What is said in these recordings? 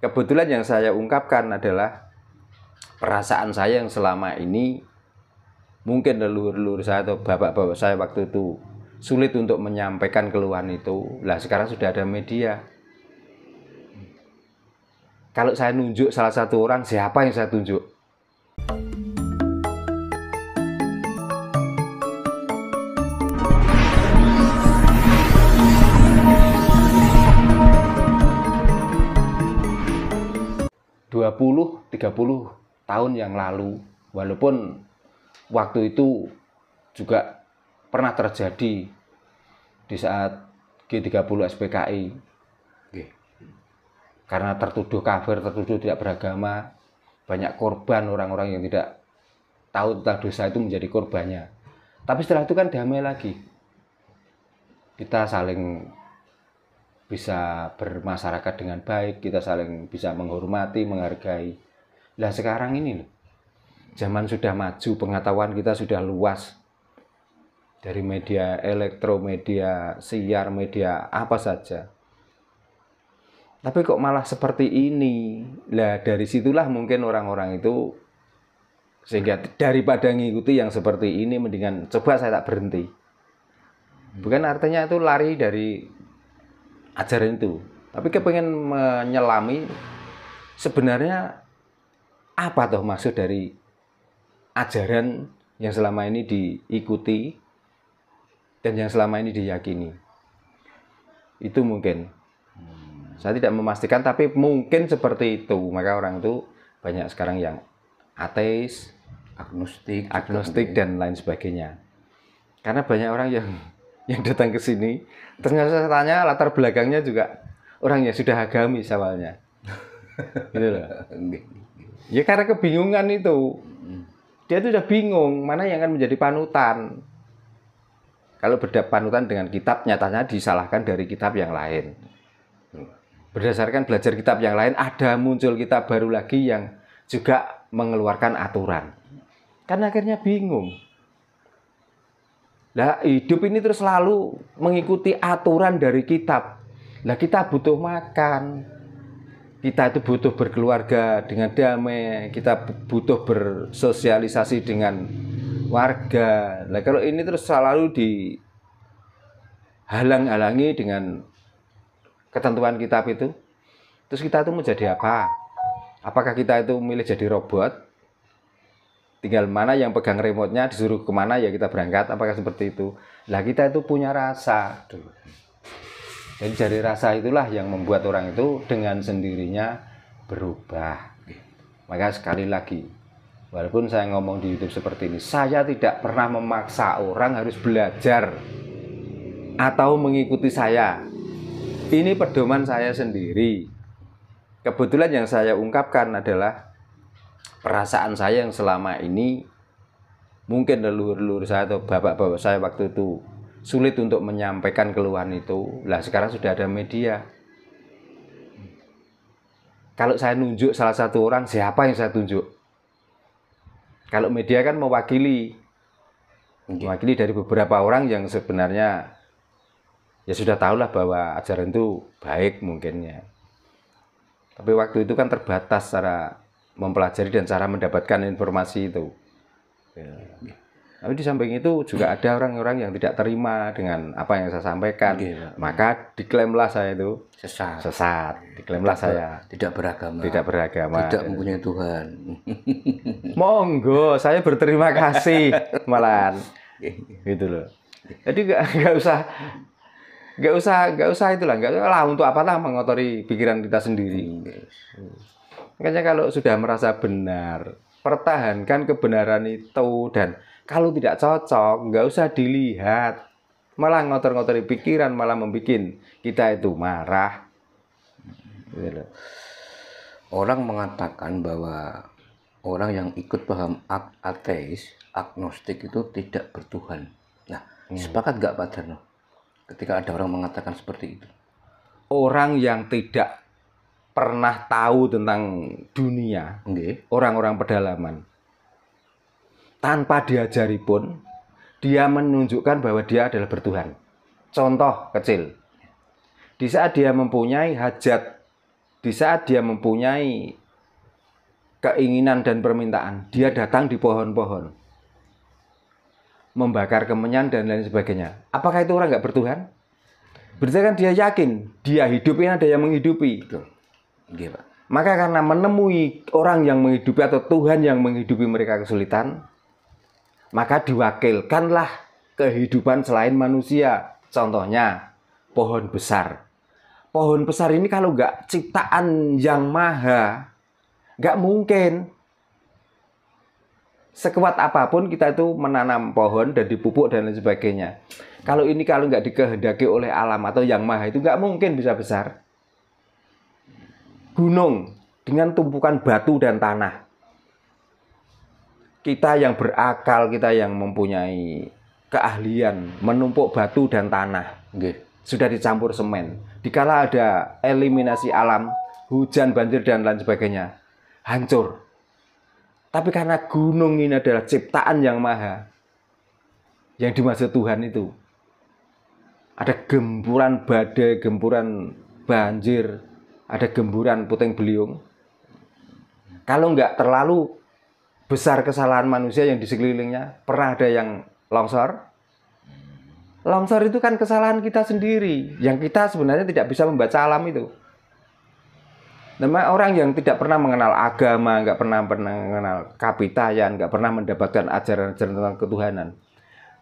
Kebetulan yang saya ungkapkan adalah perasaan saya yang selama ini mungkin leluhur-leluhur saya atau bapak-bapak saya waktu itu sulit untuk menyampaikan keluhan itu. Lah sekarang sudah ada media. Kalau saya nunjuk salah satu orang, siapa yang saya tunjuk? (20, 30 tahun yang lalu, walaupun waktu itu juga pernah terjadi di saat G30 SPKI. Karena tertuduh kafir, tertuduh tidak beragama, banyak korban orang-orang yang tidak tahu tentang dosa itu menjadi korbannya. Tapi setelah itu kan damai lagi. Kita saling bisa bermasyarakat dengan baik, kita saling bisa menghormati, menghargai. Nah sekarang ini loh, zaman sudah maju, pengetahuan kita sudah luas. Dari media elektro, media siar, media apa saja. Tapi kok malah seperti ini? Lah dari situlah mungkin orang-orang itu, sehingga daripada ngikuti yang seperti ini, mendingan coba saya tak berhenti. Bukan artinya itu lari dari ajaran itu, tapi kepengen menyelami sebenarnya apa toh maksud dari ajaran yang selama ini diikuti dan yang selama ini diyakini. Itu mungkin saya tidak memastikan, tapi mungkin seperti itu. Maka orang itu banyak sekarang yang ateis, agnostik dan lain sebagainya. Karena banyak orang yang datang ke sini, ternyata saya tanya latar belakangnya juga orang yang sudah agamis awalnya. Gitu loh. Ya karena kebingungan itu. Dia tuh udah bingung mana yang akan menjadi panutan. Kalau panutan dengan kitab, nyatanya disalahkan dari kitab yang lain. Berdasarkan belajar kitab yang lain, ada muncul kitab baru lagi yang juga mengeluarkan aturan. Karena akhirnya bingung. Lah hidup ini terus selalu mengikuti aturan dari kitab. Lah kita butuh makan. Kita itu butuh berkeluarga dengan damai. Kita butuh bersosialisasi dengan warga. Lah kalau ini terus selalu dihalang-halangi dengan ketentuan kitab itu, terus kita itu menjadi apa? Apakah kita itu milih jadi robot? Tinggal mana yang pegang remote-nya, disuruh kemana ya kita berangkat, apakah seperti itu? Lah kita itu punya rasa. Jadi dari rasa itulah yang membuat orang itu dengan sendirinya berubah. Maka sekali lagi, walaupun saya ngomong di YouTube seperti ini, saya tidak pernah memaksa orang harus belajar atau mengikuti saya. Ini pedoman saya sendiri. Kebetulan yang saya ungkapkan adalah perasaan saya yang selama ini mungkin leluhur-leluhur saya atau bapak-bapak saya waktu itu sulit untuk menyampaikan keluhan itu. Lah sekarang sudah ada media. Kalau saya nunjuk salah satu orang, siapa yang saya tunjuk? Kalau media kan mewakili dari beberapa orang yang sebenarnya ya sudah tahulah bahwa ajaran itu baik mungkinnya. Tapi waktu itu kan terbatas cara mempelajari dan cara mendapatkan informasi itu. Ya. Tapi di samping itu juga ada orang-orang yang tidak terima dengan apa yang saya sampaikan. Maka diklaimlah saya itu sesat. Diklaimlah saya tidak beragama. Tidak mempunyai Tuhan. Monggo, saya berterima kasih malahan. Gitu loh. Jadi nggak usah itulah, nggak usah lah, untuk apalah mengotori pikiran kita sendiri. Makanya kalau sudah merasa benar, pertahankan kebenaran itu, dan kalau tidak cocok, nggak usah dilihat. Malah ngotor-ngotori pikiran, malah membuat kita itu marah. Orang mengatakan bahwa orang yang ikut paham ateis, agnostik itu tidak bertuhan. Nah, sepakat nggak Pak Darno ketika ada orang mengatakan seperti itu? Orang yang tidak pernah tahu tentang dunia, orang-orang pedalaman, tanpa diajari pun, dia menunjukkan bahwa dia adalah bertuhan. Contoh kecil, di saat dia mempunyai hajat Di saat dia mempunyai keinginan dan permintaan, dia datang di pohon-pohon, membakar kemenyan dan lain sebagainya. Apakah itu orang nggak bertuhan? Berarti kan dia yakin, dia hidup ini ada yang menghidupi. Betul. Iya, Pak. Maka karena menemui orang yang menghidupi atau Tuhan yang menghidupi mereka kesulitan, maka diwakilkanlah kehidupan selain manusia. Contohnya, pohon besar. Pohon besar ini kalau nggak ciptaan yang maha, nggak mungkin. Sekuat apapun kita itu menanam pohon dan dipupuk dan lain sebagainya. Kalau nggak dikehendaki oleh alam atau yang maha itu nggak mungkin bisa besar. Gunung dengan tumpukan batu dan tanah. Kita yang berakal, kita yang mempunyai keahlian menumpuk batu dan tanah, sudah dicampur semen. Dikala ada eliminasi alam, hujan, banjir dan lain sebagainya, hancur. Tapi karena gunung ini adalah ciptaan yang maha, yang dimaksud Tuhan itu, ada gempuran badai, gempuran banjir, ada gemburan puting beliung. Kalau nggak terlalu besar kesalahan manusia yang di sekelilingnya, pernah ada yang longsor? Longsor itu kan kesalahan kita sendiri, yang kita sebenarnya tidak bisa membaca alam itu. Nama orang yang tidak pernah mengenal agama, nggak pernah mengenal kapitayan, nggak pernah mendapatkan ajaran-ajaran tentang ketuhanan,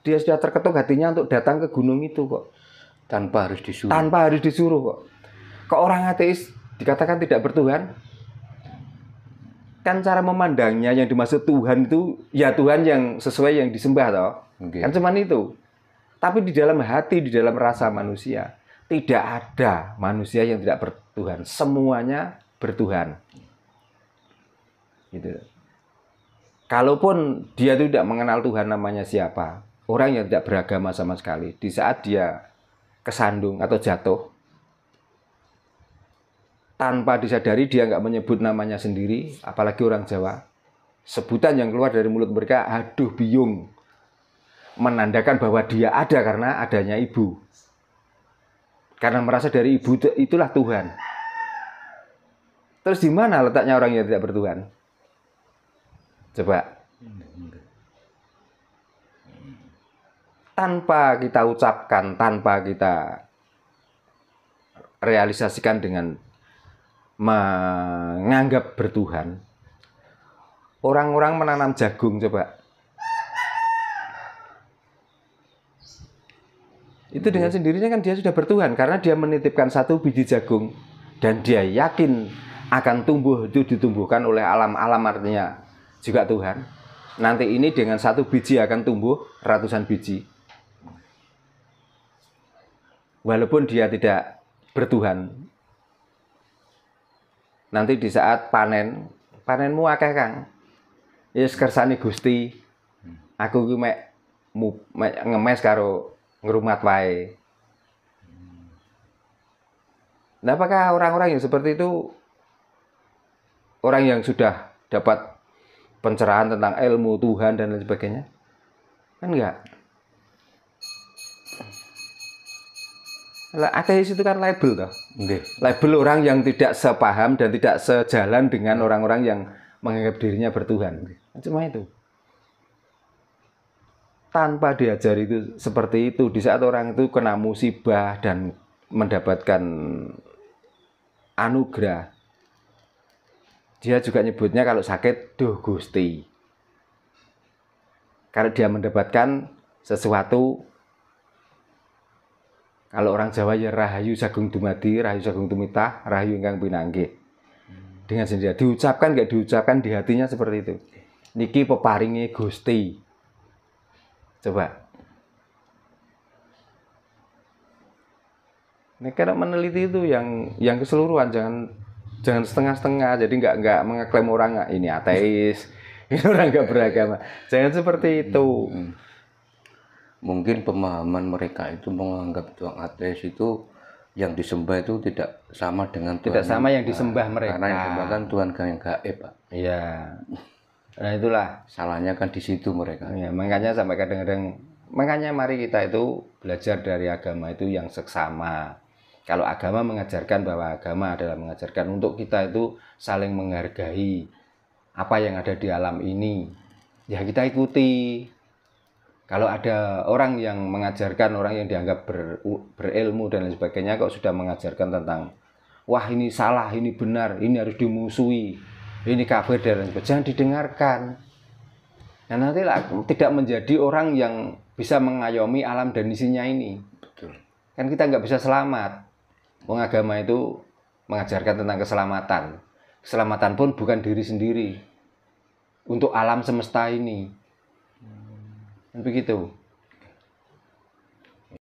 dia sudah terketuk hatinya untuk datang ke gunung itu kok. Tanpa harus disuruh. Tanpa harus disuruh kok. Ke orang ateis dikatakan tidak bertuhan, kan cara memandangnya yang dimaksud Tuhan itu ya Tuhan yang sesuai yang disembah toh. Kan cuman itu. Tapi di dalam hati, di dalam rasa manusia, tidak ada manusia yang tidak bertuhan. Semuanya bertuhan. Gitu. Kalaupun dia itu tidak mengenal Tuhan namanya siapa, orang yang tidak beragama sama sekali, di saat dia kesandung atau jatuh, tanpa disadari dia nggak menyebut namanya sendiri, apalagi orang Jawa, sebutan yang keluar dari mulut mereka, aduh biung, menandakan bahwa dia ada karena adanya ibu. Karena merasa dari ibu itulah Tuhan. Terus di mana letaknya orang yang tidak bertuhan? Coba. Tanpa kita ucapkan, tanpa kita realisasikan dengan menganggap bertuhan, orang-orang menanam jagung coba. Itu dengan sendirinya kan dia sudah bertuhan karena dia menitipkan satu biji jagung dan dia yakin akan tumbuh, itu ditumbuhkan oleh alam artinya juga Tuhan. Nanti ini dengan satu biji akan tumbuh ratusan biji. Walaupun dia tidak bertuhan. Nanti di saat panenmu akeh Kang. Yes kersane Gusti. Aku ki mek ngemes karo ngrumat wae. Nah, apakah orang-orang yang seperti itu orang yang sudah dapat pencerahan tentang ilmu Tuhan dan lain sebagainya? Kan enggak. Ateis itu kan label toh. Label orang yang tidak sepaham dan tidak sejalan dengan orang-orang yang menganggap dirinya bertuhan. Cuma itu. Tanpa diajari itu seperti itu, di saat orang itu kena musibah dan mendapatkan anugerah, dia juga nyebutnya kalau sakit, duh Gusti. Kalau dia mendapatkan sesuatu, kalau orang Jawa ya rahayu sagung dumadi, rahayu sagung tumitah, rahayu ingkang pinanggih. Dengan sendiri diucapkan nggak diucapkan di hatinya seperti itu. Niki peparingi Gusti. Coba. Ini kalau meneliti itu yang keseluruhan, jangan setengah-setengah. Jadi nggak mengeklaim orang ini ateis, ini orang nggak beragama. Jangan seperti itu. Mungkin pemahaman mereka itu menganggap Tuhan ateis itu yang disembah itu tidak sama dengan Tuhan. Tidak sama yang disembah mereka. Karena yang disembah kan Tuhan yang gaib, Pak. Iya. Nah itulah salahnya kan di situ mereka. Ya, makanya sampai kadang-kadang, makanya mari kita itu belajar dari agama itu yang seksama. Kalau agama mengajarkan bahwa agama adalah mengajarkan untuk kita itu saling menghargai apa yang ada di alam ini, ya kita ikuti. Kalau ada orang yang mengajarkan, orang yang dianggap berilmu dan lain sebagainya, kok sudah mengajarkan tentang wah ini salah, ini benar, ini harus dimusuhi, ini kafir dan lain sebagainya, jangan didengarkan. Nah, nanti tidak menjadi orang yang bisa mengayomi alam dan isinya ini. Betul. Kan kita nggak bisa selamat. Agama itu mengajarkan tentang keselamatan. Keselamatan pun bukan diri sendiri, untuk alam semesta ini. Begitu.